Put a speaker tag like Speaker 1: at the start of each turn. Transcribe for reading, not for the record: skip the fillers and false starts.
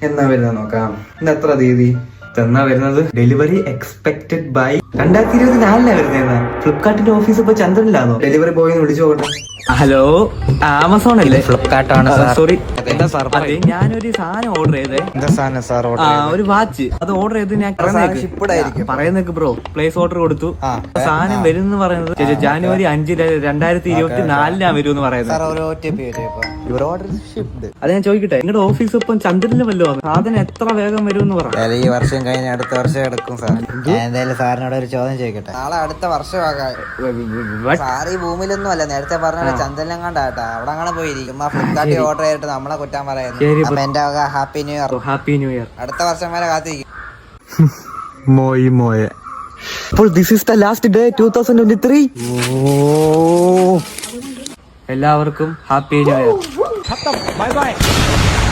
Speaker 1: എന്നാ വരുന്നത് നോക്കാം. ഇന്ന് എത്ര തീയതി? എന്നാ വരുന്നത്? ഡെലിവറി എക്സ്പെക്ടഡ് ബൈ 2024 വരുന്നേന്നാ. ഫ്ലിപ്കാർട്ടിന്റെ ഓഫീസ് ഇപ്പൊ ചന്ദ്രനിലാണോ? ഡെലിവറി ബോയിന്ന് വിളിച്ചു നോക്കട്ടെ. ഹലോ, ആമസോൺ അല്ലേ?
Speaker 2: ഫ്ലിപ്കാർട്ടാണ്.
Speaker 1: സോറി,
Speaker 2: അതെ, ഞാനൊരു സാധനം ഓർഡർ ചെയ്തേ. ഒരു വാച്ച് അത് ഓർഡർ ചെയ്ത് ഞാൻ പറയുന്നേക്ക് ബ്രോ. പ്ലേസ് ഓർഡർ കൊടുത്തു. സാധനം വരും പറയുന്നത് ജാനുവരി 5, 2024 വരുമെന്ന് പറയുന്നത്. അത് ഞാൻ ചോദിക്കട്ടെ, നിങ്ങളുടെ ഓഫീസ് ഇപ്പം ചന്ദ്രനിൽ വല്ലോ? സാധനം എത്ര വേഗം വരുമെന്ന് പറയാം.
Speaker 3: ഈ വർഷം കഴിഞ്ഞ അടുത്ത വർഷം എടുക്കും സാർ. ഞാൻ എന്തായാലും സാറിനോട് ഒരു ചോദ്യം ചോദിക്കട്ടെ. നാളെ അടുത്ത വർഷമാകാം സാർ. ഈ ഭൂമിയിലൊന്നും അല്ല, നേരത്തെ പറഞ്ഞ ചന്ദ്രനിലും കണ്ടാട്ടാ. അവിടെ അങ്ങനെ പോയിരിക്കും. ഫ്ലിപ്കാർട്ടിൽ ഓർഡർ ചെയ്തിട്ട് നമ്മളെ കുറ്റാൻ പറയുന്നു. അപ്പൊ എന്റെ വക happy new year.
Speaker 1: Happy new year.
Speaker 3: അടുത്ത വർഷം വരെ കാത്തിരിക്കും.
Speaker 1: മോയെ. അപ്പോൾ this is the last day 2023. എല്ലാവർക്കും happy new year. Bye bye.